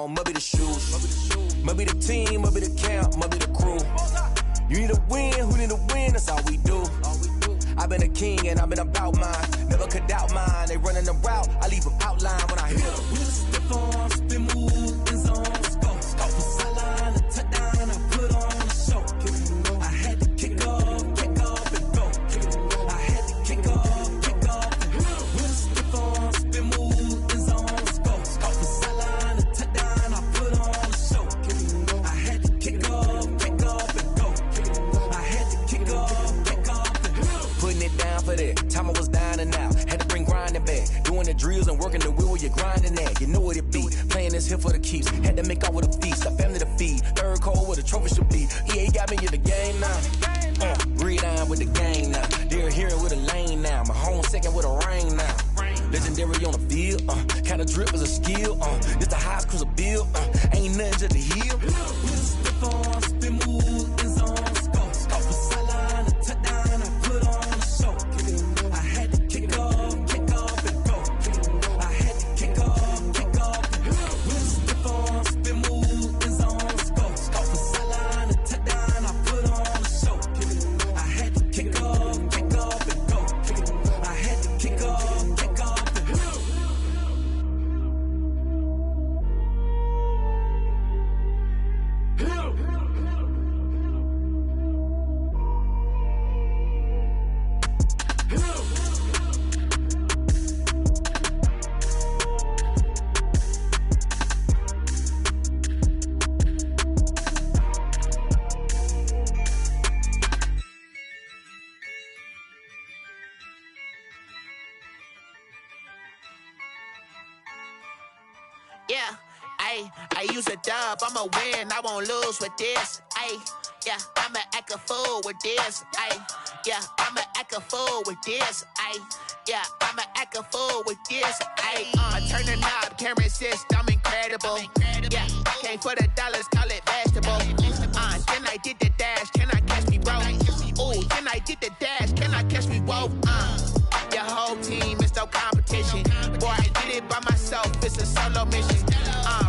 on, must be the shoes. Must be the team, must be the camp, must be the crew. You need a win, who need a win, that's all we do. I've been a king and I've been about mine. Never could doubt mine, they running the route, I leave them outline when I hit them. We just step on, spin move, in zone, let's go. Go from sideline to touchdown, I put on a show. I had to kick off and go. I had to kick off and go. We just step on, spin move, in zone, let's go. Go from sideline to touchdown, I put on a show. I had to kick off and go. I had to kick off and go. Putting it down for that. Time I was down and out. Had to bring grinding back. Doing the drills and working the wheel where you're grinding at. You know what it be. Playing this here for the keeps. Had to make off with a feast. A family to feed. Third cold where the trophy should be. EA got me in the game now. Breathe on with the game now. They're here with a lane now. My home second with a rain now. Legendary on the field. Kinda drip is a skill. This the highest cruiser bill. Ain't nothing just to heal. We just step on, spin move, in zone, let's go. Go from sideline to touchdown, I put on a show. I had to kick off and go. I had to kick off and go. We just step on, spin move, in zone, let's go. Go from sideline to touchdown, I put on a show. I had to kick off and go. I had to kick off and go. Yeah, I use a dub, I'ma win, I won't lose with this. Yeah, I'ma act a fool with this. Yeah, I'ma act a fool with this. Yeah, I'ma act a fool with this. I turn the knob, can't resist, I'm incredible. Yeah, came for the dollars, call it vegetable. Then I did the dash, can I catch me, bro? Ooh, then I did the dash, can I catch me, whoa? Your whole team is no competition. Boy, I did it by myself, it's a solo mission.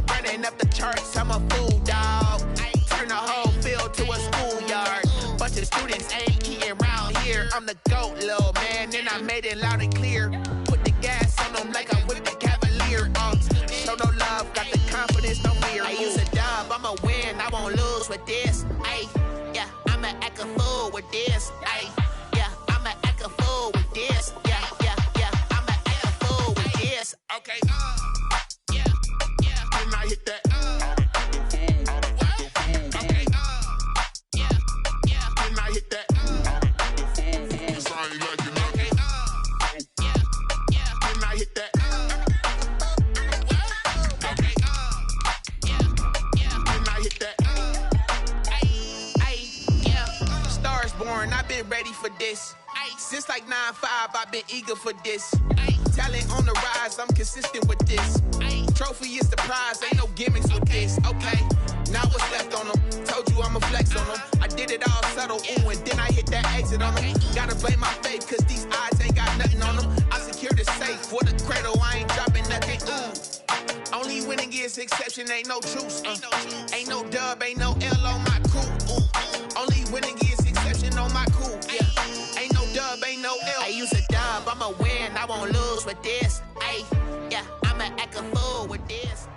Running up the charts, I'm a fool, dog. Turn the whole field to a schoolyard. Bunch of students ain't eating around here. I'm the GOAT, little man, and I made it loud and clear. Put the gas on them like I'm with the Cavalier. Show no love, got the confidence, no fear. I use a dub, I'ma win, I won't lose with this. Yeah, I'ma act a fool with this. Yeah, I'ma act a fool with this. Yeah, I'ma act a fool with this. Okay, yeah, when I hit that. Okay, yeah, when I hit that. When I hit that. Okay, yeah, when I hit that. Yeah, stars born, I've been ready for this. Since like 9-5, I've been eager for this. Talent on the rise, I'm consistent with this. Trophy is the prize, ain't no gimmicks with this. Okay, now what's left on them? Told you I'ma flex on them. I did it all subtle, ooh, and then I hit that exit on them. Gotta blame my faith, cause these eyes ain't got nothing on them. I secured the safe for the cradle, I ain't dropping nothing, ooh. Only winning is exception, ain't no truce. Ain't no dub, ain't no L on my crew. Only winning is exception on my crew. Yeah, ain't no dub, ain't no L. I use a dub, I'ma win, I won't lose with this. Yeah, I'ma act a fool with this.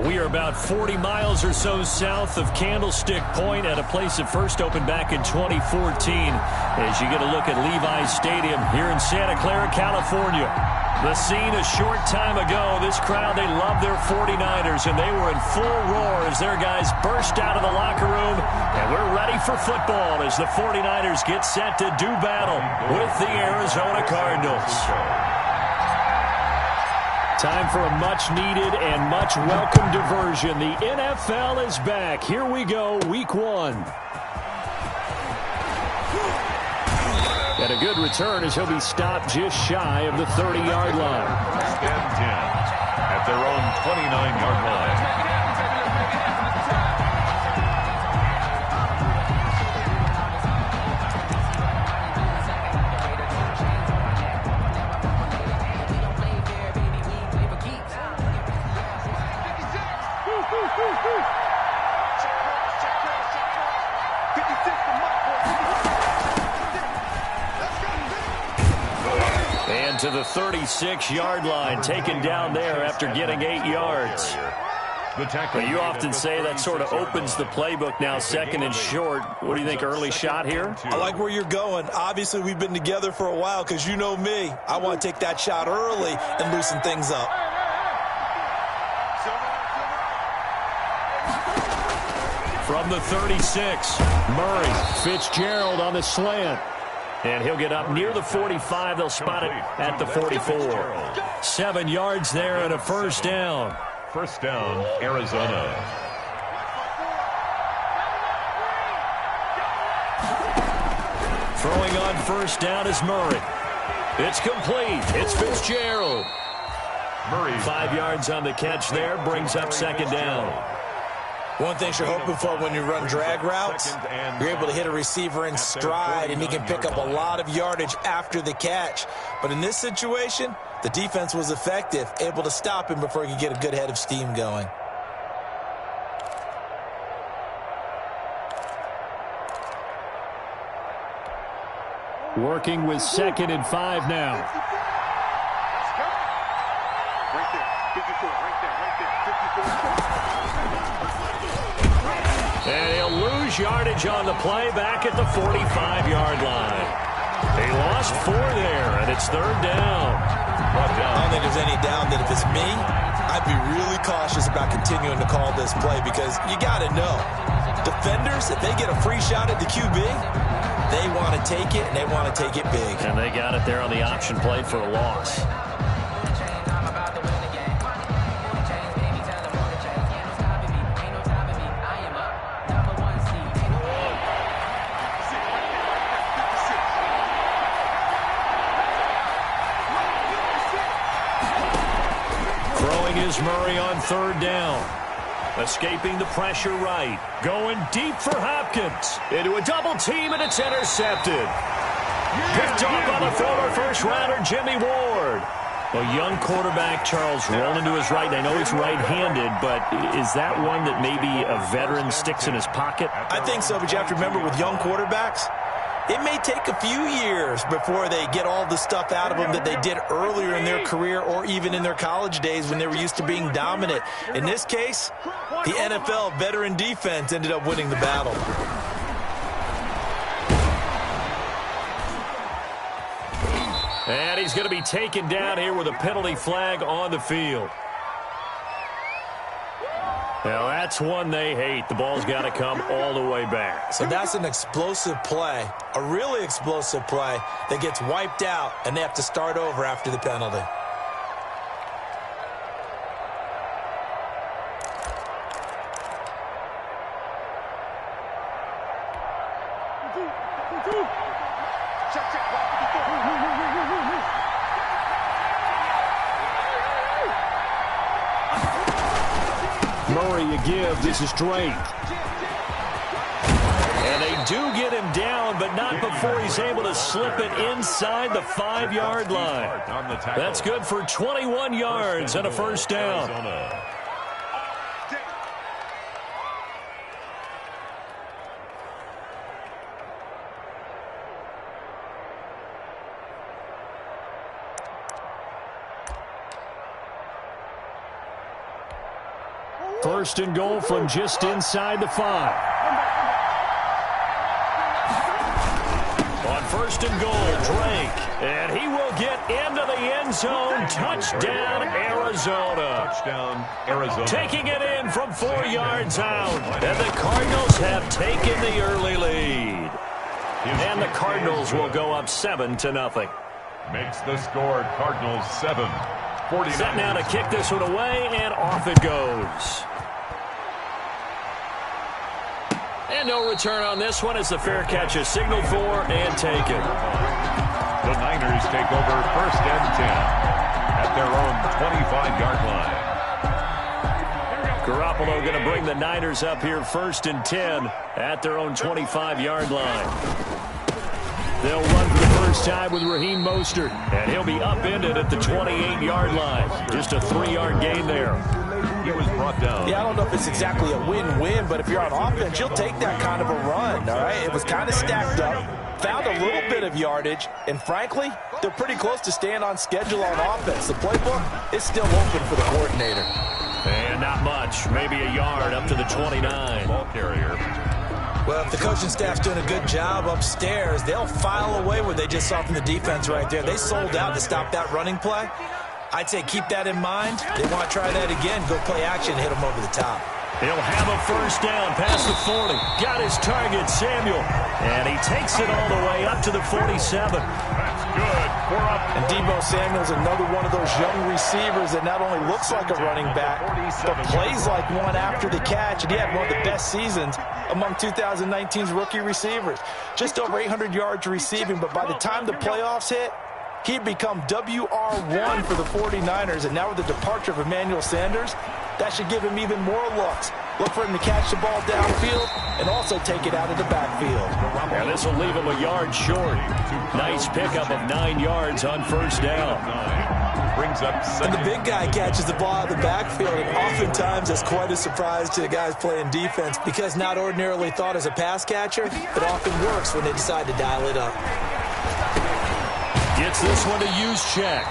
We are about 40 miles or so south of Candlestick Point at a place that first opened back in 2014 as you get a look at Levi's Stadium here in Santa Clara, California. The scene a short time ago, this crowd, they love their 49ers, and they were in full roar as their guys burst out of the locker room, and we're ready for football as the 49ers get set to do battle with the Arizona Cardinals. Time for a much-needed and much-welcome diversion. The NFL is back. Here we go, Week 1. And a good return as he'll be stopped just shy of the 30-yard line. And 10 at their own 29-yard line. to the 36-yard line, taken down there after getting 8 yards. But you often say that sort of opens the playbook now, second and short. What do you think, early shot here? I like where you're going. Obviously, we've been together for a while because you know me. I want to take that shot early and loosen things up. From the 36, Murray, Fitzgerald on the slant. And he'll get up near the 45. They'll spot it at the 44. 7 yards there and a first down. First down, Arizona. Throwing on first down is Murray. It's complete. It's Fitzgerald. Murray. 5 yards on the catch there. Brings up second down. One thing you're hoping for when you run drag routes, you're able to hit a receiver in stride, and he can pick up a lot of yardage after the catch. But in this situation, the defense was effective, able to stop him before he could get a good head of steam going. Working with 2nd and 5 now. Right there, 54, right there, 54. And he'll lose yardage on the play back at the 45-yard line. They lost 4 there, and it's third down. I don't think there's any doubt that if it's me, I'd be really cautious about continuing to call this play because you got to know, defenders, if they get a free shot at the QB, they want to take it, and they want to take it big. And they got it there on the option play for a loss. Murray on third down. Escaping the pressure right. Going deep for Hopkins. Into a double team, and it's intercepted. Picked off by the former first-rounder Jimmy Ward. A young quarterback, Charles, rolling to his right. I know he's right-handed, but is that one that maybe a veteran sticks in his pocket? I think so, but you have to remember with young quarterbacks, it may take a few years before they get all the stuff out of them that they did earlier in their career or even in their college days when they were used to being dominant. In this case, the NFL veteran defense ended up winning the battle. And he's going to be taken down here with a penalty flag on the field. Now, that's one they hate. The ball's got to come all the way back. So that's an explosive play, a really explosive play that gets wiped out, and they have to start over after the penalty. This is Drake. And they do get him down, but not before he's able to slip it inside the 5-yard line. That's good for 21 yards and a first down. First and goal from just inside the 5. On first and goal, Drake. And he will get into the end zone. Touchdown, Arizona. Touchdown, Arizona. Taking it in from 4 yards out. And the Cardinals have taken the early lead. And the Cardinals will go up 7-0. Makes the score Cardinals 7. Set now to kick this one away, and off it goes. And no return on this one as the fair catch is signaled for and taken. The Niners take over first and 10 at their own 25-yard line. Garoppolo going to bring the Niners up here first and 10 at their own 25-yard line. They'll run for the first time with Raheem Mostert, and he'll be upended at the 28-yard line. Just a 3-yard gain there. He was brought down. Yeah, I don't know if it's exactly a win-win, but if you're on offense, you'll take that kind of a run, all right? It was kind of stacked up. found a little bit of yardage, and frankly, they're pretty close to staying on schedule on offense. The playbook is still open for the coordinator. And not much, maybe a yard up to the 29. Ball carrier. Well, if the coaching staff's doing a good job upstairs, they'll file away what they just saw from the defense right there. They sold out to stop that running play. I'd say keep that in mind. They want to try that again. Go play action and hit them over the top. He'll have a first down past the 40. Got his target, Samuel. And he takes it all the way up to the 47. That's good. 4 up. And Deebo Samuel's another one of those young receivers that not only looks like a running back, but plays like one after the catch. And he had one of the best seasons among 2019's rookie receivers. Just over 800 yards receiving, but by the time the playoffs hit, he'd become WR1 for the 49ers. And now with the departure of Emmanuel Sanders, that should give him even more looks. Look for him to catch the ball downfield and also take it out of the backfield. And this will leave him a yard short. Nice pickup of 9 yards on first down. Brings up And the big guy catches the ball out of the backfield, and oftentimes that's quite a surprise to the guys playing defense because not ordinarily thought as a pass catcher, it often works when they decide to dial it up. Gets this one to use check.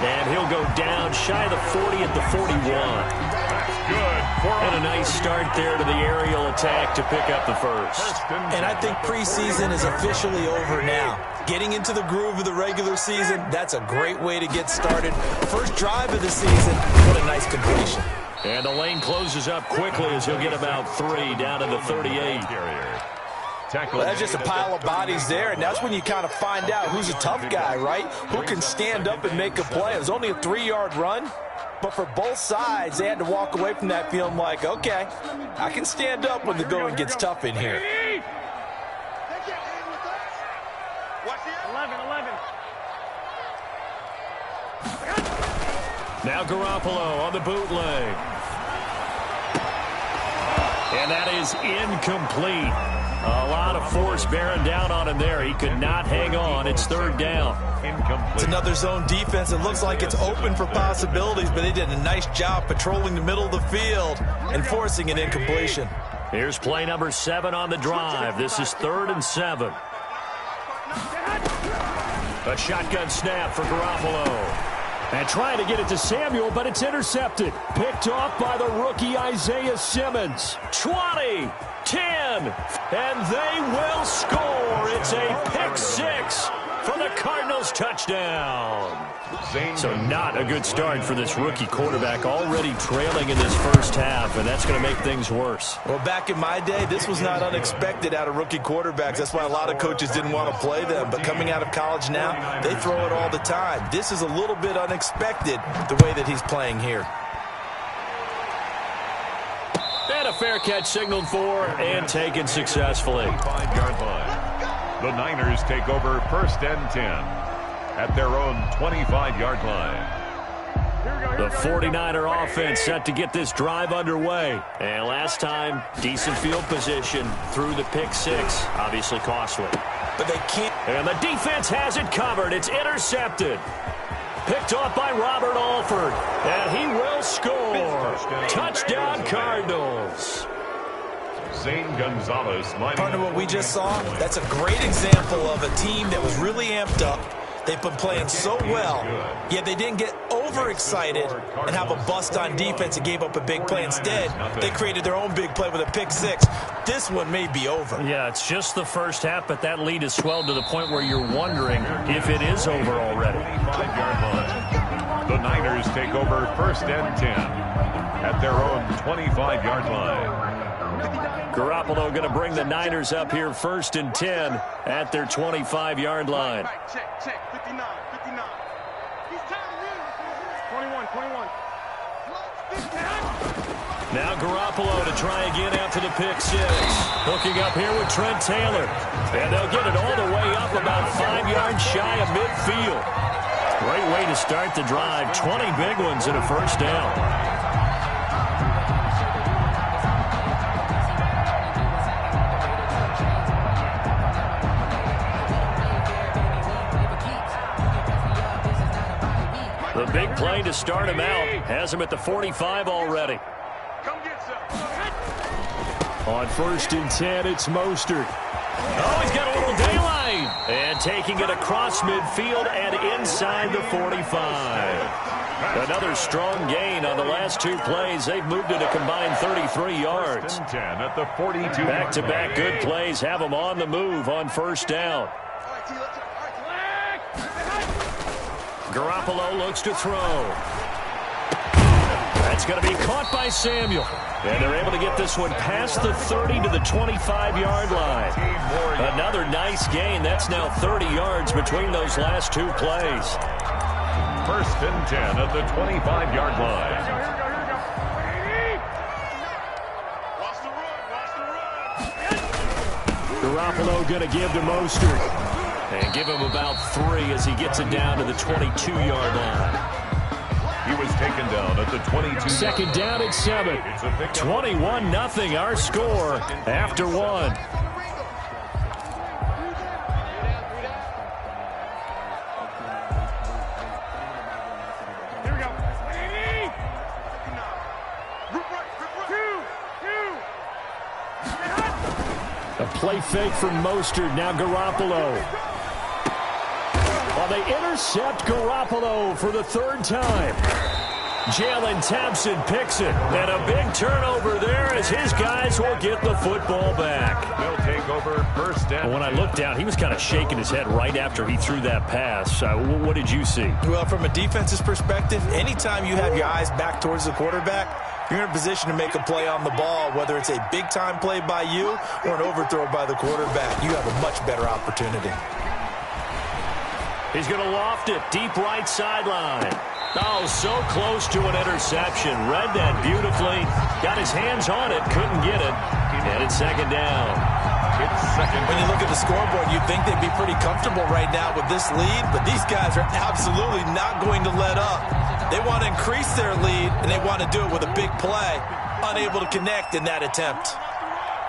And he'll go down shy of the 40 at the 41. good. And a nice start there to the aerial attack to pick up the first. And I think preseason is officially over now. Getting into the groove of the regular season, that's a great way to get started. First drive of the season, what a nice completion. And the lane closes up quickly as he'll get about 3 down to the 38. Well, that's just a pile of bodies there, and that's when you kind of find out who's a tough guy, right? Who can stand up and make a play. It was only a 3-yard run, but for both sides, they had to walk away from that feeling like, okay, I can stand up when the going gets tough in here. 11. Now Garoppolo on the bootleg. And that is incomplete. A lot of force bearing down on him there. He could not hang on. It's third down. Incomplete. It's another zone defense. It looks like it's open for possibilities, but they did a nice job patrolling the middle of the field and forcing an incompletion. Here's play number 7 on the drive. This is 3rd and 7. A shotgun snap for Garoppolo. And trying to get it to Samuel, but it's intercepted. Picked off by the rookie Isaiah Simmons. 20, 10, and they will score. It's a pick 6 for the Cardinals touchdown. So not a good start for this rookie quarterback, already trailing in this first half, and that's going to make things worse. Well, back in my day, this was not unexpected out of rookie quarterbacks. That's why a lot of coaches didn't want to play them. But coming out of college now, they throw it all the time. This is a little bit unexpected, the way that he's playing here. And a fair catch signaled for and taken successfully. 5-yard line. The Niners take over 1st and 10 at their own 25-yard line. The 49er offense set to get this drive underway. And last time, decent field position through the pick 6. Obviously costly. But they can't. And the defense has it covered. It's intercepted. Picked off by Robert Alford. And he will score. Touchdown Cardinals. Zane Gonzalez. Partner, what we just saw, that's a great example of a team that was really amped up. They've been playing so well, yet they didn't get overexcited and have a bust on defense and gave up a big play. Instead, they created their own big play with a pick 6. This one may be over. Yeah, it's just the first half, but that lead has swelled to the point where you're wondering if it is over already. 25-yard line. The Niners take over 1st and 10 at their own 25-yard line. Garoppolo going to bring the Niners up here 1st and 10 at their 25-yard line. Check. 59. He's tired of 21. Now Garoppolo to try again after the pick 6. Hooking up here with Trent Taylor. And they'll get it all the way up about 5 yards shy of midfield. Great way to start the drive. 20 big ones and a first down. The big play to start him out has him at the 45 already. Come get some. On 1st and 10, it's Mostert. Oh, he's got a little daylight. And taking it across midfield and inside the 45. Another strong gain on the last 2 plays. They've moved it a combined 33 yards. 10 at the 42. Back-to-back good plays have them on the move on 1st down. Garoppolo looks to throw. That's going to be caught by Samuel. And they're able to get this one past the 30 to the 25-yard line. Another nice gain. That's now 30 yards between those last 2 plays. 1st and 10 at the 25-yard line. Garoppolo going to give to Mostert. And give him about 3 as he gets it down to the 22-yard line. He was taken down at the 22. 2nd down at 7. 21-0 our score after 1. Here we go. A play fake from Mostert. Now Garoppolo. Well, they intercept Garoppolo for the 3rd time. Jalen Thompson picks it. And a big turnover there as his guys will get the football back. They'll take over 1st down. When I looked down, he was kind of shaking his head right after he threw that pass. What did you see? Well, from a defense's perspective, anytime you have your eyes back towards the quarterback, you're in a position to make a play on the ball, whether it's a big-time play by you or an overthrow by the quarterback. You have a much better opportunity. He's going to loft it deep right sideline. Oh, so close to an interception. Read that beautifully. Got his hands on it. Couldn't get it. And it's 2nd down. It's 2nd. When you look at the scoreboard, you'd think they'd be pretty comfortable right now with this lead, but these guys are absolutely not going to let up. They want to increase their lead, and they want to do it with a big play. Unable to connect in that attempt.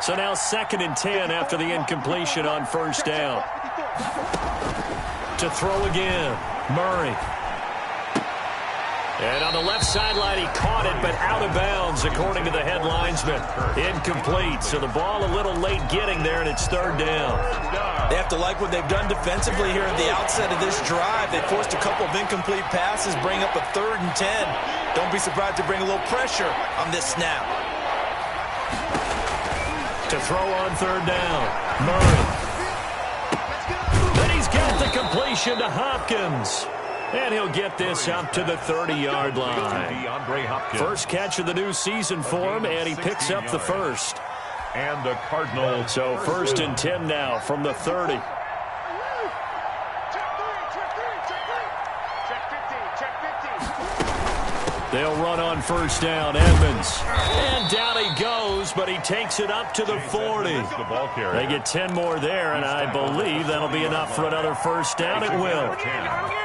So now 2nd and 10 after the incompletion on 1st down. To throw again, Murray. And on the left sideline, he caught it, but out of bounds, according to the head linesman. Incomplete, so the ball a little late getting there, and it's 3rd down. They have to like what they've done defensively here at the outset of this drive. They forced a couple of incomplete passes, bring up a 3rd and 10. Don't be surprised to bring a little pressure on this snap. To throw on 3rd down, Murray. Then he's got the completion to Hopkins. And he'll get this up to the 30-yard line. First catch of the new season for him, and he picks up the 1st. And the Cardinals. So 1st and 10 now from the 30. They'll run on 1st down, Edmonds. And down he goes, but he takes it up to the 40. They get 10 more there, and I believe that'll be enough for another 1st down. It will.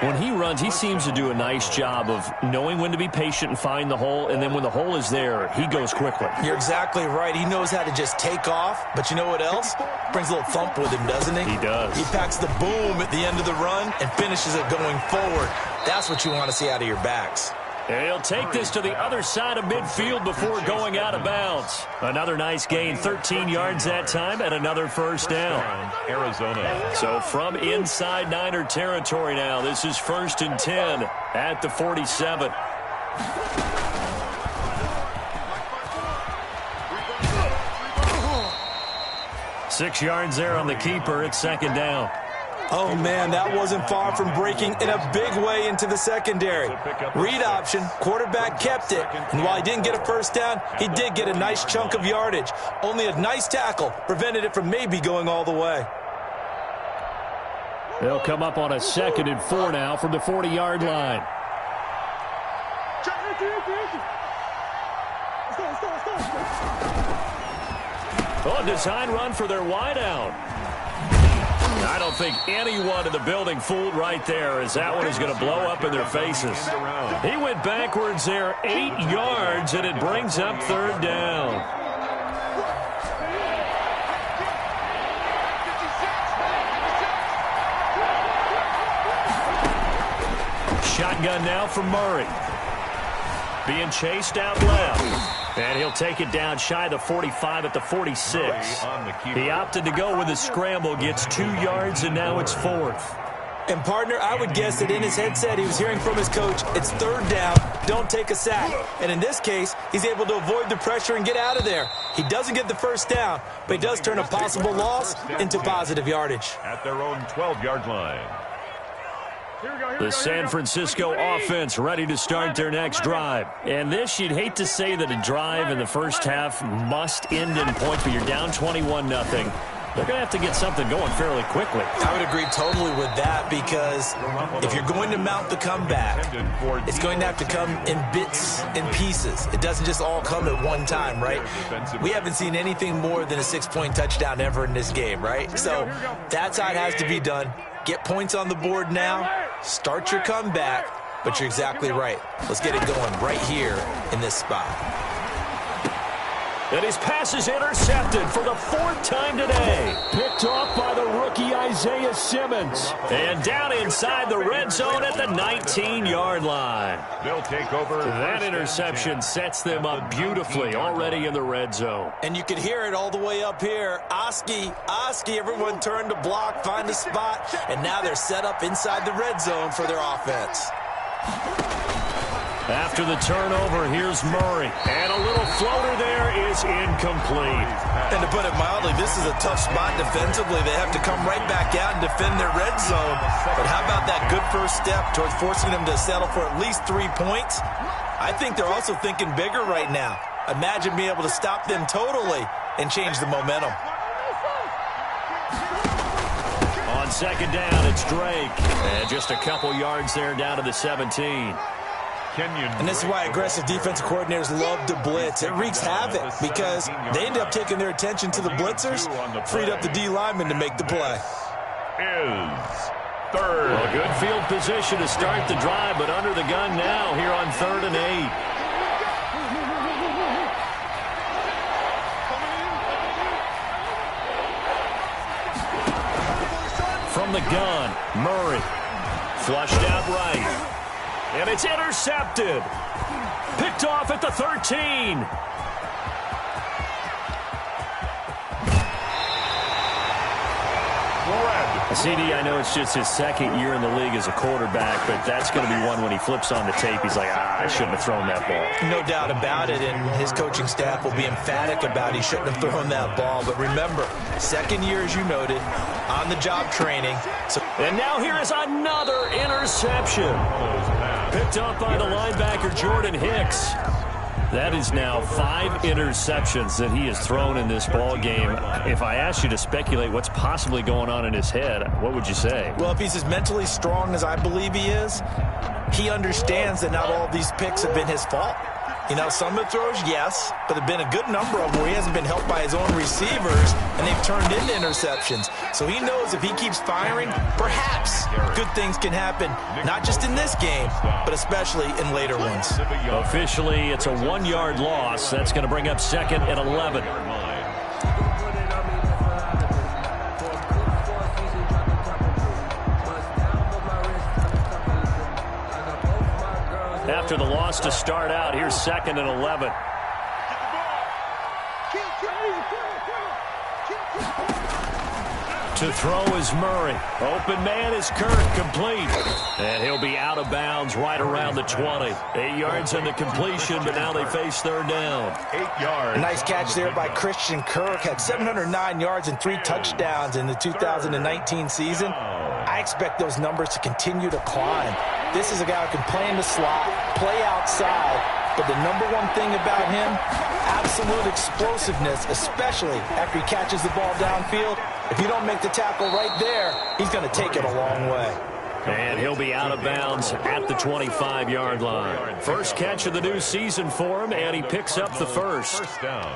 When he runs, he seems to do a nice job of knowing when to be patient and find the hole, and then when the hole is there, he goes quickly. You're exactly right. He knows how to just take off, but you know what else? Brings a little thump with him, doesn't he? He does. He packs the boom at the end of the run and finishes it going forward. That's what you want to see out of your backs. And he'll take this to the other side of midfield before going out of bounds. Another nice gain, 13 yards that time, and another 1st down. Arizona. So from inside Niner territory now, this is 1st and 10 at the 47. Six yards there on the keeper. It's 2nd down. Oh, man, that wasn't far from breaking in a big way into the secondary. Read option, quarterback kept it, and while he didn't get a 1st down, he did get a nice chunk of yardage. Only a nice tackle prevented it from maybe going all the way. They'll come up on a 2nd and 4 now from the 40-yard line. Oh, design run for their wideout. I don't think anyone in the building fooled right there, as that one is going to blow up in their faces. He went backwards there 8 yards, and it brings up 3rd down. Shotgun now from Murray. Being chased out left. And he'll take it down shy of the 45 at the 46. He opted to go with a scramble, gets 2 yards, and now it's 4th. And, partner, I would guess that in his headset he was hearing from his coach, it's 3rd down, don't take a sack. And in this case, he's able to avoid the pressure and get out of there. He doesn't get the 1st down, but he does turn a possible loss into positive yardage. At their own 12-yard line. The San Francisco offense ready to start their next drive. And this, you'd hate to say that a drive in the first half must end in points, but you're down 21-0. They're going to have to get something going fairly quickly. I would agree totally with that, because if you're going to mount the comeback, it's going to have to come in bits and pieces. It doesn't just all come at one time, right? We haven't seen anything more than a 6-point touchdown ever in this game, right? So that's how it has to be done. Get points on the board now, start your comeback, but you're exactly right. Let's get it going right here in this spot. And his pass is intercepted for the 4th time today. Picked off by the rookie Isaiah Simmons. And down inside the red zone at the 19-yard line. They'll take over. That interception sets them up beautifully already in the red zone. And you can hear it all the way up here. Oski, everyone turned to block, find a spot, and now they're set up inside the red zone for their offense. After the turnover, here's Murray. And a little floater there is incomplete. And to put it mildly, this is a tough spot defensively. They have to come right back out and defend their red zone. But how about that good first step towards forcing them to settle for at least 3 points? I think they're also thinking bigger right now. Imagine being able to stop them totally and change the momentum. On 2nd down, it's Drake. And just a couple yards there down to the 17. And this is why aggressive defensive coordinators love to blitz. It wreaks havoc because they end up taking their attention to the blitzers, freed up the D lineman to make the play. Is 3rd. Well, good field position to start the drive, but under the gun now here on 3rd and 8. From the gun, Murray. Flushed out right. And it's intercepted. Picked off at the 13. CD, I know it's just his 2nd year in the league as a quarterback, but that's going to be one when he flips on the tape. He's like, I shouldn't have thrown that ball. No doubt about it, and his coaching staff will be emphatic about he shouldn't have thrown that ball. But remember, 2nd year, as you noted, on-the-job training. And now here is another interception. Picked up by the linebacker, Jordan Hicks. That is now 5 interceptions that he has thrown in this ball game. If I asked you to speculate what's possibly going on in his head, what would you say? Well, if he's as mentally strong as I believe he is, he understands that not all of these picks have been his fault. You know, some of the throws, yes, but there have been a good number of them where he hasn't been helped by his own receivers, and they've turned into interceptions. So he knows if he keeps firing, perhaps good things can happen, not just in this game, but especially in later ones. Officially, it's a 1-yard loss. That's going to bring up 2nd and 11. After the loss to start out, here's 2nd and 11. To throw is Murray. Open man is Kirk, complete. And he'll be out of bounds right around the 20. 8 yards on the completion, but now they face 3rd down. 8 yards. A nice catch there by Christian Kirk. Had 709 yards and 3 touchdowns in the 2019 season. I expect those numbers to continue to climb. This is a guy who can play in the slot, play outside, but the number one thing about him, absolute explosiveness, especially after he catches the ball downfield. If you don't make the tackle right there, he's going to take it a long way. And he'll be out of bounds at the 25-yard line. First catch of the new season for him, and he picks up the first. First down.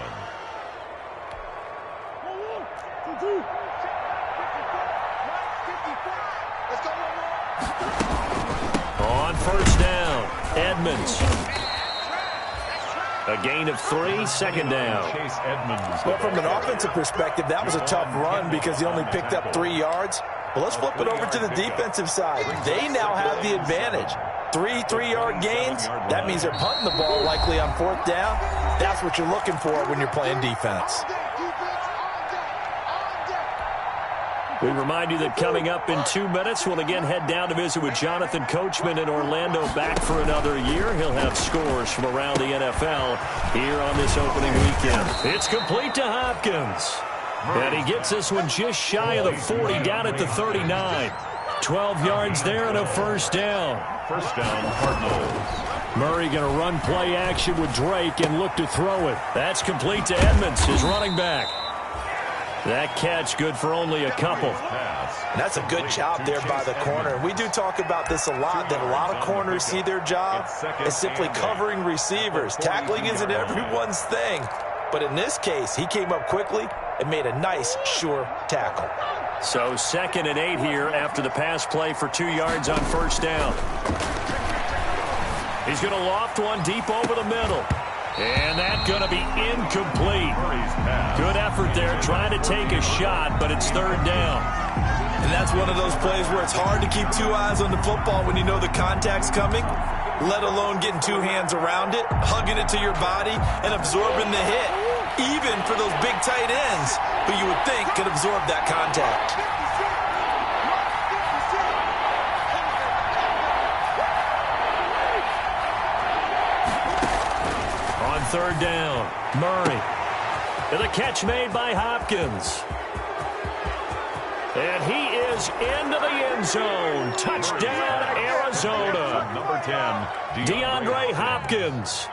On 1st down, Edmonds. A gain of 3, 2nd down. Chase Edmonds. Well, from an offensive perspective, that was a tough run because he only picked up 3 yards. But let's flip it over to the defensive side. They now have the advantage. 3 3-yard gains. That means they're punting the ball likely on 4th down. That's what you're looking for when you're playing defense. We remind you that coming up in 2 minutes, we'll again head down to visit with Jonathan Coachman in Orlando, back for another year. He'll have scores from around the NFL here on this opening weekend. It's complete to Hopkins. And he gets this one just shy of the 40, down at the 39. 12 yards there and a first down. First down, Cardinals. Murray going to run play action with Drake and look to throw it. That's complete to Edmonds, his running back. That catch good for only a couple. And that's a good job there by the corner. We do talk about this a lot, that a lot of corners see their job as simply covering receivers. Tackling isn't everyone's thing. But in this case, he came up quickly and made a nice, sure tackle. So 2nd and 8 here after the pass play for 2 yards on first down. He's going to loft one deep over the middle. And that's going to be incomplete. Good effort there trying to take a shot, but it's 3rd down. And that's one of those plays where it's hard to keep 2 eyes on the football when you know the contact's coming, let alone getting 2 hands around it, hugging it to your body, and absorbing the hit, even for those big tight ends who you would think could absorb that contact. On 3rd down, Murray. And the catch made by Hopkins. And he is into the end zone. Touchdown, Arizona. Number 10, DeAndre Hopkins.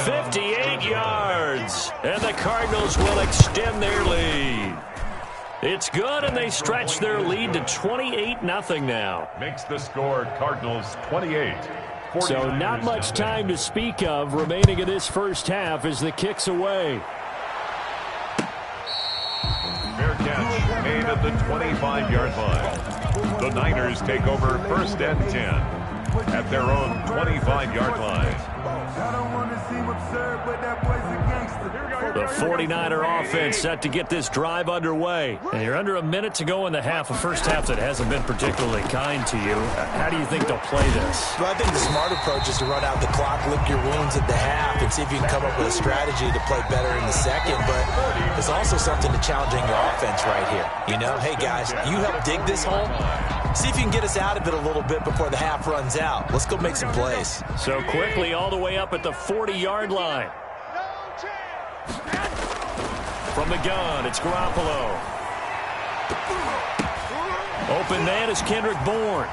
58 yards. And the Cardinals will extend their lead. It's good, and they stretch their lead to 28-0 now. Makes the score Cardinals 28. So not much time to speak of remaining in this first half as the kick's away. Fair catch made at the 25-yard line. The Niners take over 1st and 10 at their own 25-yard line. I don't want to seem absurd, but that boy's a gangster. The 49er offense set to get this drive underway. And you're under a minute to go in the half, a first half that hasn't been particularly kind to you. How do you think they'll play this? Well, I think the smart approach is to run out the clock, lick your wounds at the half, and see if you can come up with a strategy to play better in the second. But there's also something to challenging your offense right here. You know, hey, guys, you help dig this hole. See if you can get us out of it a little bit before the half runs out. Let's go make some plays. So quickly all the way up at the 40-yard line. From the gun, it's Garoppolo. Open man is Kendrick Bourne.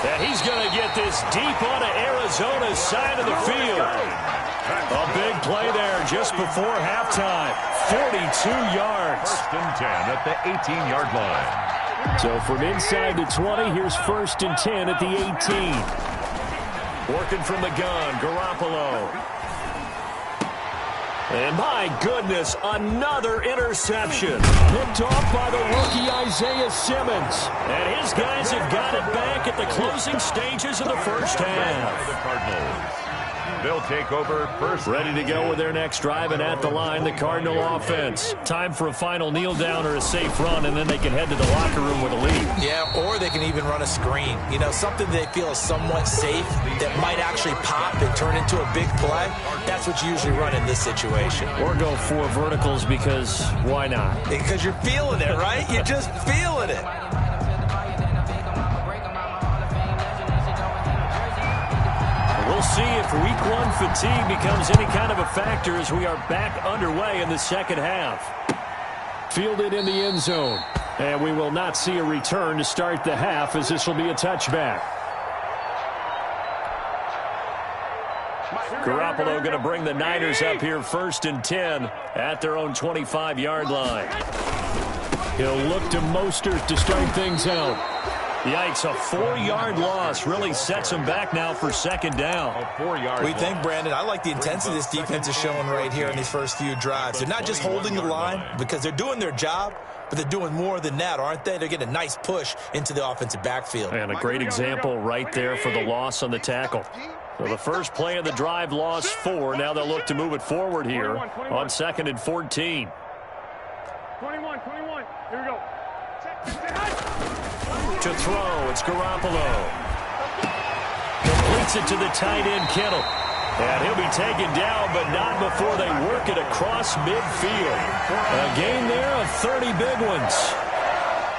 And he's going to get this deep onto Arizona's side of the field. A big play there just before halftime. 42 yards. 1st and 10 at the 18-yard line. So from inside the 20, here's 1st and 10 at the 18. Working from the gun, Garoppolo. And my goodness, another interception. Picked off by the rookie Isaiah Simmons. And his guys have got it back at the closing stages of the first half. The Cardinals. They'll take over 1st. Ready to go with their next drive, and at the line, the Cardinal offense. Time for a final kneel down or a safe run, and then they can head to the locker room with a lead. Yeah, or they can even run a screen. You know, something they feel is somewhat safe that might actually pop and turn into a big play. That's what you usually run in this situation. Or go 4 verticals because why not? Because you're feeling it, right? You're just feeling it. We'll see if week 1 fatigue becomes any kind of a factor as we are back underway in the second half. Fielded in the end zone. And we will not see a return to start the half as this will be a touchback. Garoppolo going to bring the Niners up here 1st and 10 at their own 25-yard line. He'll look to Mostert to start things out. Yikes, a 4-yard loss really sets him back now for 2nd down. A 4-yard We think, Brandon, I like the intensity this defense is showing right here in these first few drives. They're not just holding the line because they're doing their job, but they're doing more than that, aren't they? They're getting a nice push into the offensive backfield. And a great example right there for the loss on the tackle. So the first play of the drive lost 4. Now they'll look to move it forward here on 2nd and 14. 21. Here we go. To throw, it's Garoppolo. Completes it to the tight end, Kittle. And he'll be taken down, but not before they work it across midfield. A gain there of 30 big ones.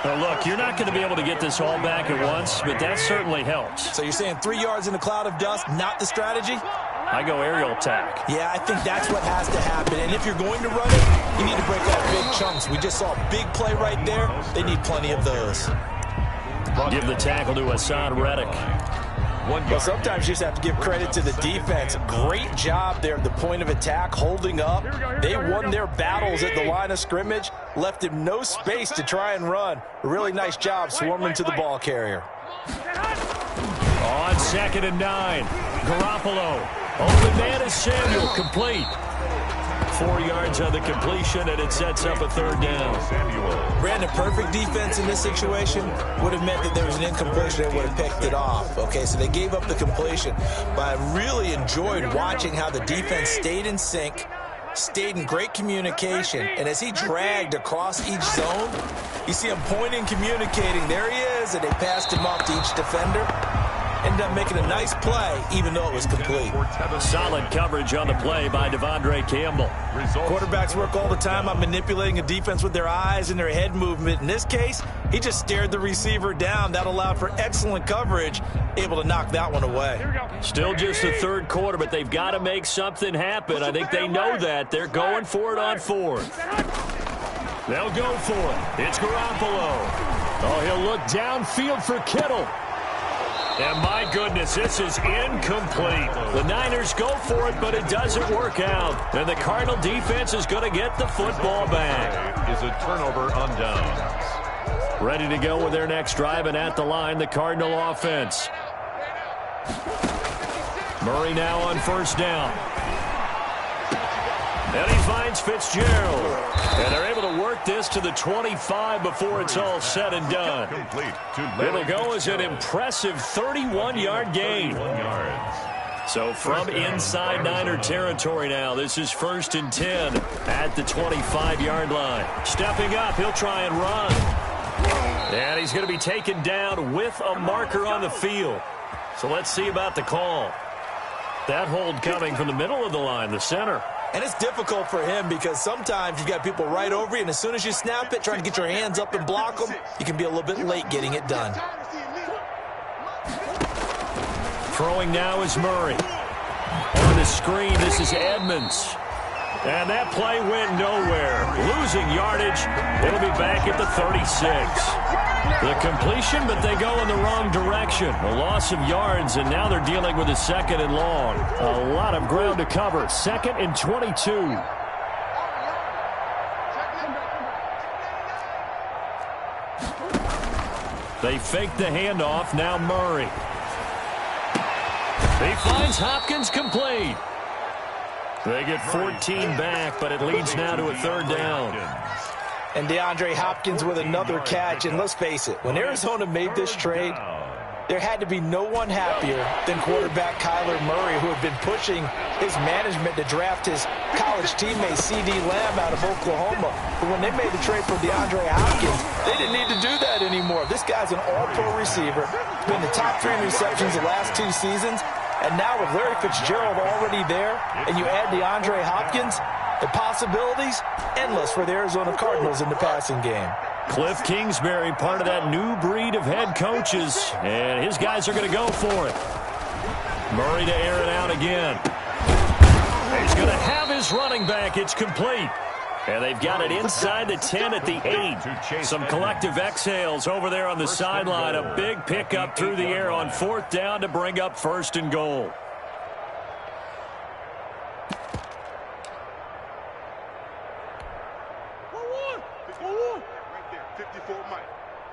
Now, look, you're not going to be able to get this all back at once, but that certainly helps. So you're saying 3 yards in a cloud of dust, not the strategy? I go aerial attack. Yeah, I think that's what has to happen. And if you're going to run it, you need to break off big chunks. We just saw a big play right there. They need plenty of those. Give the tackle to Hassan Reddick. Well, sometimes you just have to give credit to the defense. Great job there at the point of attack, holding up. They won their battles at the line of scrimmage, left him no space to try and run. A really nice job swarming to the ball carrier. On 2nd and 9, Garoppolo. Open man is Samuel, complete. 4 yards on the completion, and it sets up a 3rd down. Brandon, perfect defense in this situation would have meant that there was an incompletion. They would have picked it off. Okay, so they gave up the completion. But I really enjoyed watching how the defense stayed in sync, stayed in great communication. And as he dragged across each zone, you see him pointing, communicating. There he is, and they passed him off to each defender. Ended up making a nice play, even though it was complete. Solid coverage on the play by Devondre Campbell. Quarterbacks work all the time on manipulating a defense with their eyes and their head movement. In this case, he just stared the receiver down. That allowed for excellent coverage, able to knock that one away. Still just the 3rd quarter, but they've got to make something happen. I think they know that. They're going for it on 4th. They'll go for it. It's Garoppolo. Oh, he'll look downfield for Kittle. And my goodness, this is incomplete. The Niners go for it, but it doesn't work out. And the Cardinal defense is going to get the football back. Is a turnover on downs. Ready to go with their next drive, and at the line, the Cardinal offense. Murray now on 1st down. And he finds Fitzgerald. And they're able to work this to the 25 before it's all said and done. It'll go as an impressive 31-yard gain. So from inside Niner territory now, this is 1st and 10 at the 25-yard line. Stepping up, he'll try and run. And he's going to be taken down with a marker on the field. So let's see about the call. That hold coming from the middle of the line, the center. And it's difficult for him because sometimes you've got people right over you, and as soon as you snap it, trying to get your hands up and block them, you can be a little bit late getting it done. Throwing now is Murray. On the screen, this is Edmonds. And that play went nowhere. Losing yardage. It'll be back at the 36. The completion, but they go in the wrong direction. A loss of yards, and now they're dealing with a 2nd and long. A lot of ground to cover. 2nd and 22. They fake the handoff. Now Murray. He finds Hopkins complete. They get 14 back, but it leads now to a 3rd down. And DeAndre Hopkins with another catch. And let's face it, when Arizona made this trade, there had to be no one happier than quarterback Kyler Murray, who had been pushing his management to draft his college teammate C.D. Lamb out of Oklahoma. But when they made the trade for DeAndre Hopkins, they didn't need to do that anymore. This guy's an all-pro receiver. He's been the top 3 receptions the last 2 seasons. And now with Larry Fitzgerald already there, and you add DeAndre Hopkins, the possibilities endless for the Arizona Cardinals in the passing game. Cliff Kingsbury, part of that new breed of head coaches, and his guys are going to go for it. Murray to air it out again. He's going to have his running back. It's complete. And they've got it inside the 10 at the 8. Some collective exhales over there on the sideline. A big pickup through the air on 4th down to bring up 1st and goal.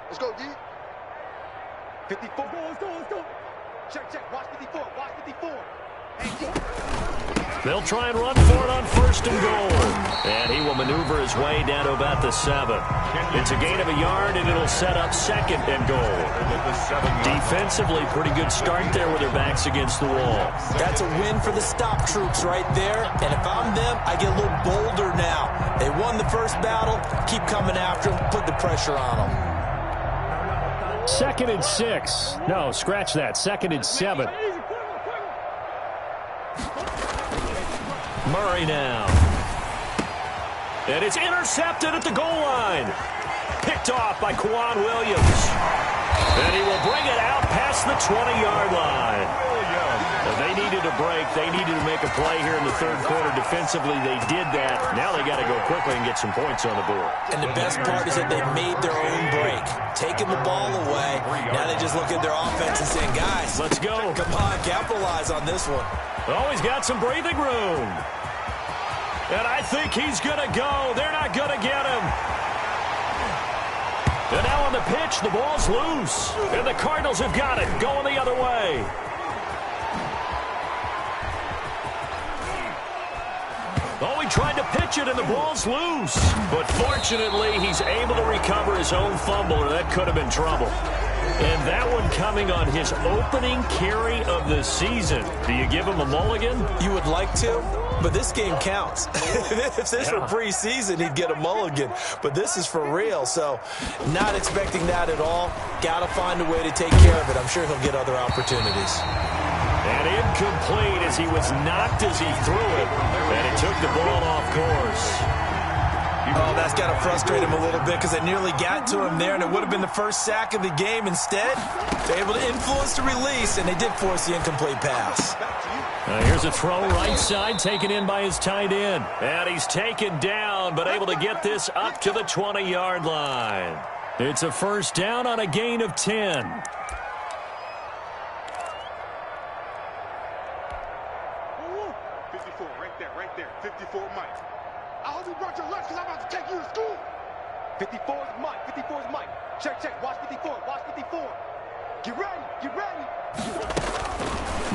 Let's go, D. 54. Let's go. Check. Watch 54. Watch 54. They'll try and run for it on 1st and goal. And he will maneuver his way down to about the 7. It's a gain of a yard, and it'll set up 2nd and goal. Defensively, pretty good start there with their backs against the wall. That's a win for the stop troops right there. And if I'm them, I get a little bolder now. They won the first battle. Keep coming after them. Put the pressure on them. 2nd and 6. No, scratch that. 2nd and 7. Murray now. And it's intercepted at the goal line. Picked off by Quan Williams. And he will bring it out past the 20-yard line. Well, they needed a break. They needed to make a play here in the third quarter. Defensively, they did that. Now they got to go quickly and get some points on the board. And the best part is that they made their own break. Taking the ball away. Now they just look at their offense and saying, guys, let's go. Come on, capitalize on this one. Oh, he's got some breathing room. And I think he's going to go. They're not going to get him. And now on the pitch, the ball's loose. And the Cardinals have got it, going the other way. Oh, he tried to pitch it, and the ball's loose. But fortunately, he's able to recover his own fumble, or that could have been trouble. And that one coming on his opening carry of the season. Do you give him a mulligan? You would like to, but this game counts. If this were preseason, he'd get a mulligan. But this is for real, so not expecting that at all. Got to find a way to take care of it. I'm sure he'll get other opportunities. And incomplete as he was knocked as he threw it. And it took the ball off course. Oh, that's got to frustrate him a little bit because it nearly got to him there, and it would have been the first sack of the game. Instead, they're able to influence the release, and they did force the incomplete pass. Here's a throw right side, taken in by his tight end. And he's taken down, but able to get this up to the 20-yard line. It's a first down on a gain of 10. 54, right there. 54, Mike. I hope you brought your lunch because I'm about to take you to school. 54 is Mike. 54 is Mike. Check. Watch 54. Watch 54. Get ready.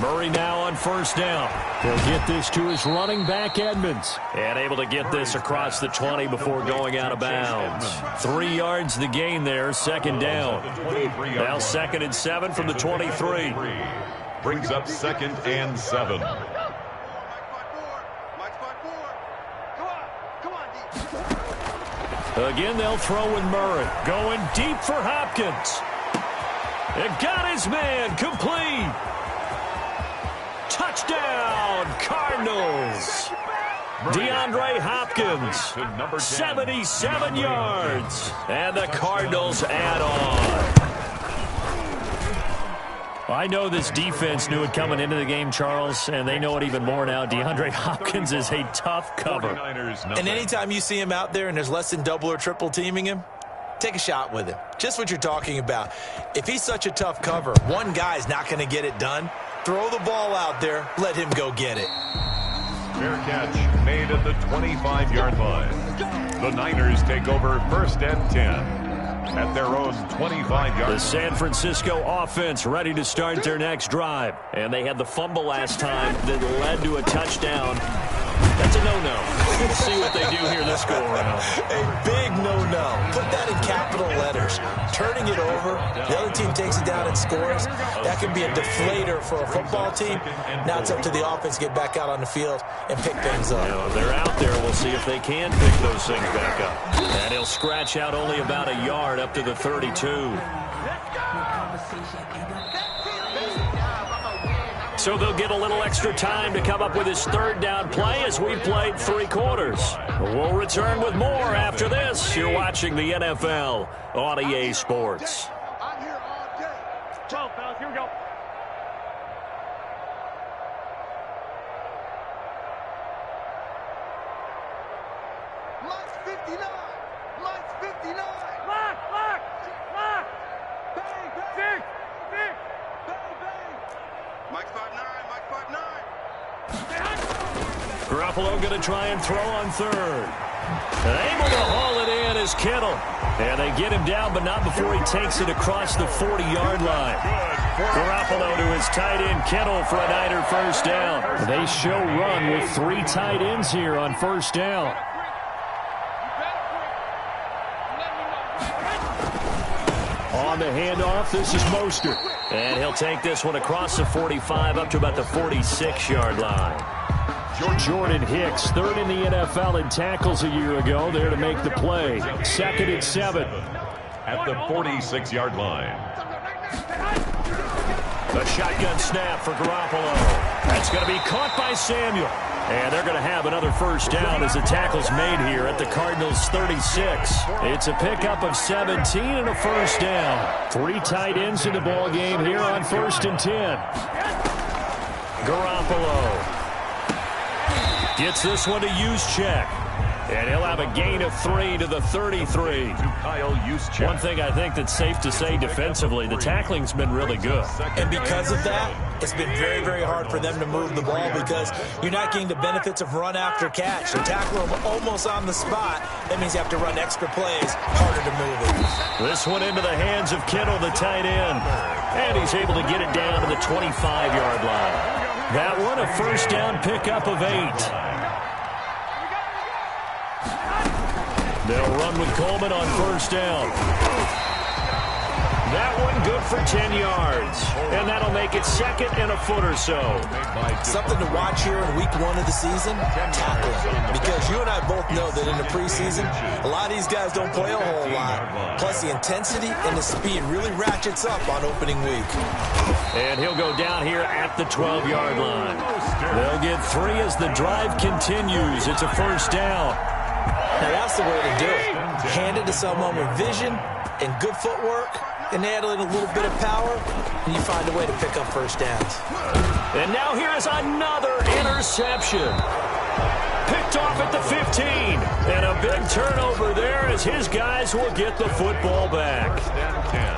Murray now on first down. He'll get this to his running back, Edmonds. And able to get this across the 20 before going out of bounds. 3 yards the gain there, second down. Now 2nd and 7 from the 23. Brings up 2nd and 7. Again, they'll throw with Murray. Going deep for Hopkins. It got his man complete. Touchdown, Cardinals. DeAndre Hopkins, 77 yards. And the Cardinals add on. I know this defense knew it coming into the game, Charles, and they know it even more now. DeAndre Hopkins is a tough cover. And anytime you see him out there and there's less than double or triple teaming him, take a shot with him. Just what you're talking about. If he's such a tough cover, one guy's not going to get it done. Throw the ball out there. Let him go get it. Fair catch made at the 25-yard line. The Niners take over 1st and 10. At their own 25-yard. The San Francisco offense ready to start their next drive. And they had the fumble last time that led to a touchdown. That's a no-no. We'll see what they do here this go-around. A big no-no. Put that in capital letters. Turning it over, the other team takes it down and scores. That can be a deflator for a football team. Now it's up to the offense to get back out on the field and pick things up. If they're out there, we'll see if they can pick those things back up. And he'll scratch out only about a yard up to the 32. So they'll get a little extra time to come up with his 3rd down play as we've played 3 quarters. We'll return with more after this. You're watching the NFL on EA Sports. I'm here all day. 12, fellas, here we go. Mike's 59. Mike's 59. Lock. Bang, bang. Six. Bang, bang. Mike's 5'9". Garoppolo going to try and throw on 3rd. And able to haul it in is Kittle. And they get him down, but not before he takes it across the 40-yard line. Garoppolo to his tight end, Kittle, for a Niner first down. They show run with 3 tight ends here on first down. On the handoff, this is Mostert. And he'll take this one across the 45 up to about the 46-yard line. Jordan Hicks, 3rd in the NFL in tackles a year ago, there to make the play. 2nd and 7. At the 46-yard line. The shotgun snap for Garoppolo. That's going to be caught by Samuel. And they're going to have another first down as the tackle's made here at the Cardinals' 36. It's a pickup of 17 and a first down. 3 tight ends in the ball game here on 1st and 10. Garoppolo gets this one to Juszczyk. And he'll have a gain of 3 to the 33. One thing I think that's safe to say defensively, the tackling's been really good. And because of that, it's been very, very hard for them to move the ball because you're not getting the benefits of run after catch. So tackle them almost on the spot. That means you have to run extra plays, harder to move it. This one into the hands of Kittle, the tight end. And he's able to get it down to the 25-yard line. That one, a first down pickup of 8. They'll run with Coleman on first down. That one good for 10 yards. And that'll make it 2nd and a foot or so. Something to watch here in week 1 of the season, tackling. Because you and I both know that in the preseason, a lot of these guys don't play a whole lot. Plus the intensity and the speed really ratchets up on opening week. And he'll go down here at the 12-yard line. They'll get 3 as the drive continues. It's a first down. Now that's the way to do it. Hand it to someone with vision and good footwork, and add in a little bit of power, and you find a way to pick up first downs. And now here is another interception. Picked off at the 15. And a big turnover there as his guys will get the football back.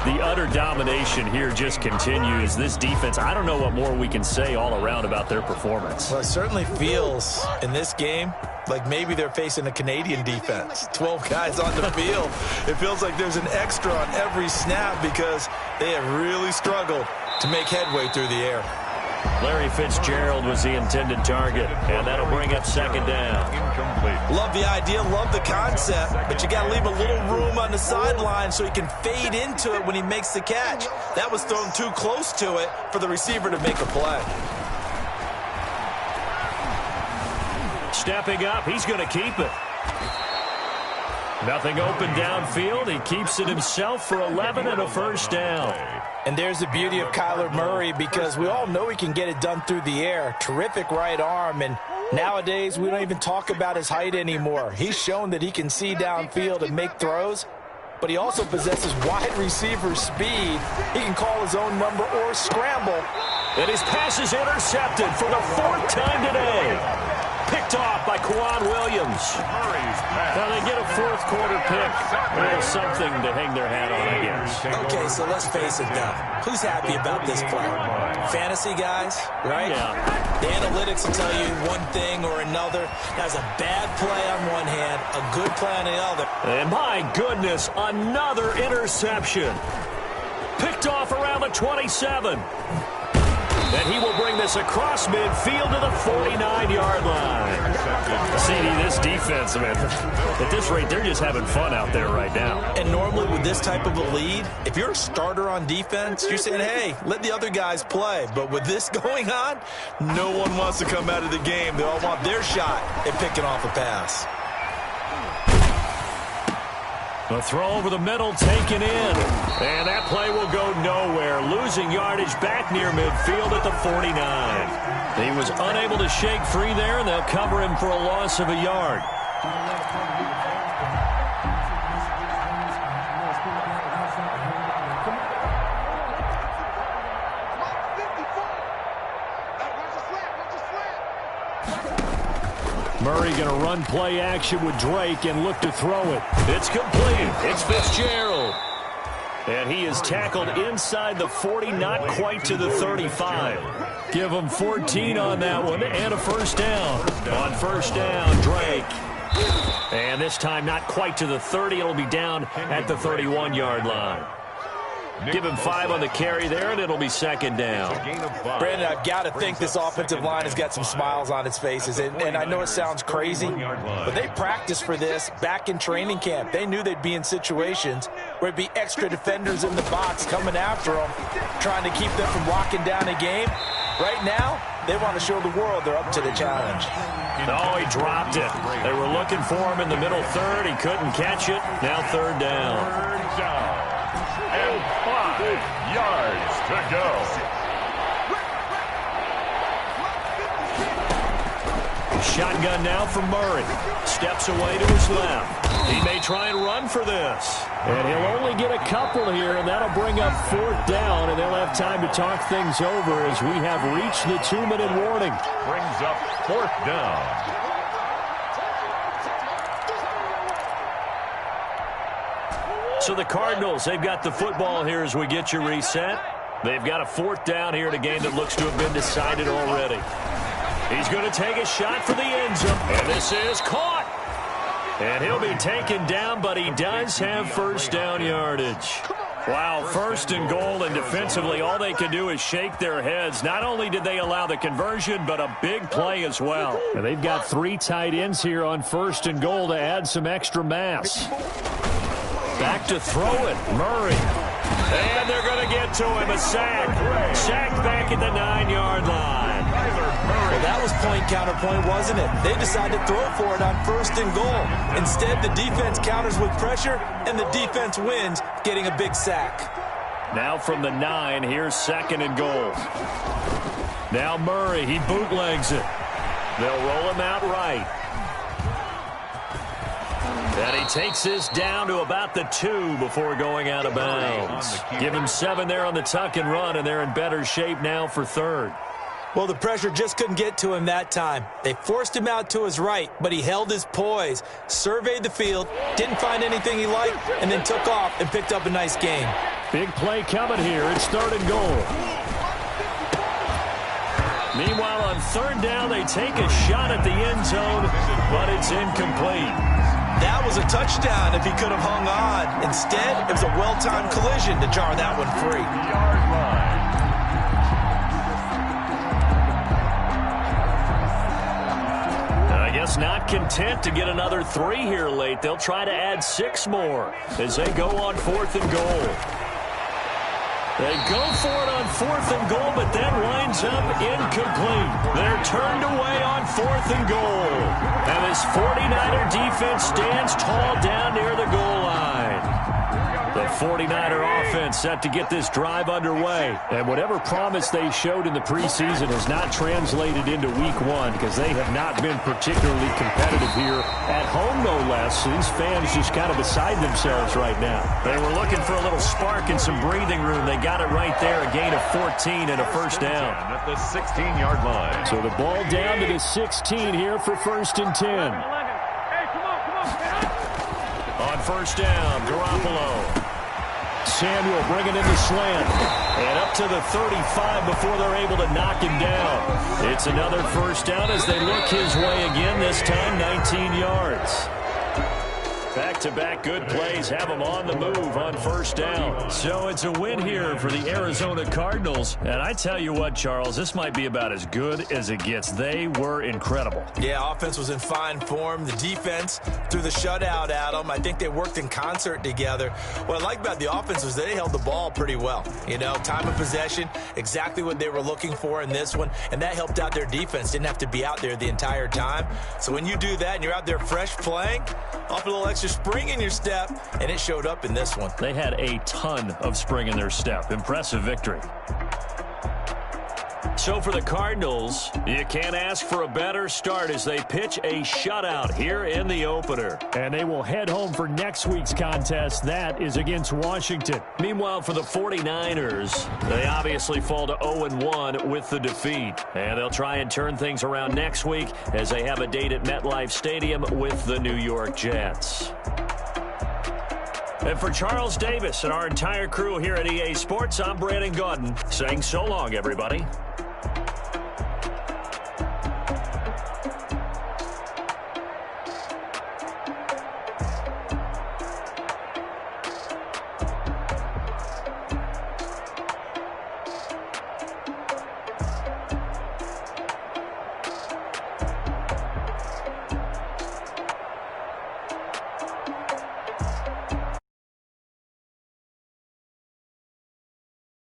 The utter domination here just continues. This defense, I don't know what more we can say all around about their performance. Well, it certainly feels in this game like maybe they're facing a Canadian defense. 12 guys on the field. It feels like there's an extra on every snap because they have really struggled to make headway through the air. Larry Fitzgerald was the intended target, and that'll bring up 2nd down. Incomplete. Love the idea, love the concept, but you got to leave a little room on the sideline so he can fade into it when he makes the catch. That was thrown too close to it for the receiver to make a play. Stepping up, he's going to keep it. Nothing open downfield. He keeps it himself for 11 and a first down. And there's the beauty of Kyler Murray because we all know he can get it done through the air. Terrific right arm, and nowadays we don't even talk about his height anymore. He's shown that he can see downfield and make throws, but he also possesses wide receiver speed. He can call his own number or scramble. And his pass is intercepted for the 4th time today. Picked off by Quan Williams. Now they get a 4th quarter pick. A little something to hang their hat on, I guess. Okay, so let's face it, though. Who's happy about this play? Fantasy guys, right? Yeah. The analytics will tell you one thing or another. That's a bad play on one hand, a good play on the other. And my goodness, another interception. Picked off around the 27. And he will bring this across midfield to the 49-yard line. CD, this defense, man, at this rate, they're just having fun out there right now. And normally with this type of a lead, if you're a starter on defense, you're saying, hey, let the other guys play. But with this going on, no one wants to come out of the game. They all want their shot at picking off a pass. The throw over the middle taken in. And that play will go nowhere. Losing yardage back near midfield at the 49. He was unable to shake free there, and they'll cover him for a loss of a yard. Murray going to run play action with Drake and look to throw it. It's complete. It's Fitzgerald. And he is tackled inside the 40, not quite to the 35. Give him 14 on that one and a first down. On first down, Drake. And this time not quite to the 30. It'll be down at the 31-yard line. Give him 5 on the carry there, and it'll be 2nd down. Brandon, I've got to think this offensive line has got some smiles on its faces. And I know it sounds crazy, but they practiced for this back in training camp. They knew they'd be in situations where it'd be extra defenders in the box coming after them, trying to keep them from locking down a game. Right now, they want to show the world they're up to the challenge. Oh, he dropped it. They were looking for him in the middle third. He couldn't catch it. Now 3rd down. 3rd down. And 5 yards to go. Shotgun now for Murray. Steps away to his left. He may try and run for this. And he'll only get a couple here, and that'll bring up 4th down, and they'll have time to talk things over as we have reached the 2-minute warning. Brings up 4th down. So the Cardinals, they've got the football here as we get you reset. They've got a 4th down here in a game that looks to have been decided already. He's going to take a shot for the end zone, and this is caught. And he'll be taken down, but he does have 1st down yardage. Wow, 1st and goal, and defensively all they can do is shake their heads. Not only did they allow the conversion, but a big play as well. And they've got 3 tight ends here on 1st and goal to add some extra mass. Back to throw it, Murray. And they're going to get to him, a sack. Sacked back at the 9-yard line. Well, that was point counterpoint, wasn't it? They decided to throw for it on 1st and goal. Instead, the defense counters with pressure, and the defense wins, getting a big sack. Now from the 9, here's 2nd and goal. Now Murray, he bootlegs it. They'll roll him out right. And he takes this down to about the 2 before going out of bounds. Give him 7 there on the tuck and run, and they're in better shape now for 3rd. Well, the pressure just couldn't get to him that time. They forced him out to his right, but he held his poise, surveyed the field, didn't find anything he liked, and then took off and picked up a nice gain. Big play coming here. It's 3rd and goal. Meanwhile, on 3rd down, they take a shot at the end zone, but it's incomplete. That was a touchdown if he could have hung on. Instead, it was a well-timed collision to jar that one free. I guess not content to get another 3 here late. They'll try to add 6 more as they go on 4th and goal. They go for it on 4th and goal, but that winds up incomplete. They're turned away on 4th and goal. And this 49er defense stands tall down near the goal line. The 49er offense set to get this drive underway. And whatever promise they showed in the preseason has not translated into week 1 because they have not been particularly competitive here at home, no less. So these fans just kind of beside themselves right now. They were looking for a little spark and some breathing room. They got it right there, a gain of 14 and a 1st down. At the 16-yard line. So the ball down to the 16 here for 1st and 10. On 1st down, Garoppolo. Samuel bringing in the slant. And up to the 35 before they're able to knock him down. It's another 1st down as they look his way again, this time 19 yards. Back-to-back good plays have them on the move on 1st down. So it's a win here for the Arizona Cardinals. And I tell you what, Charles, this might be about as good as it gets. They were incredible. Yeah, offense was in fine form. The defense threw the shutout at them. I think they worked in concert together. What I like about the offense was they held the ball pretty well. You know, time of possession, exactly what they were looking for in this one. And that helped out their defense. Didn't have to be out there the entire time. So when you do that and you're out there fresh playing, off a little extra spring in your step, and it showed up in this one. They had a ton of spring in their step. Impressive victory. So for the Cardinals, you can't ask for a better start as they pitch a shutout here in the opener. And they will head home for next week's contest. That is against Washington. Meanwhile, for the 49ers, they obviously fall to 0-1 with the defeat. And they'll try and turn things around next week as they have a date at MetLife Stadium with the New York Jets. And for Charles Davis and our entire crew here at EA Sports, I'm Brandon Gaudin saying so long, everybody.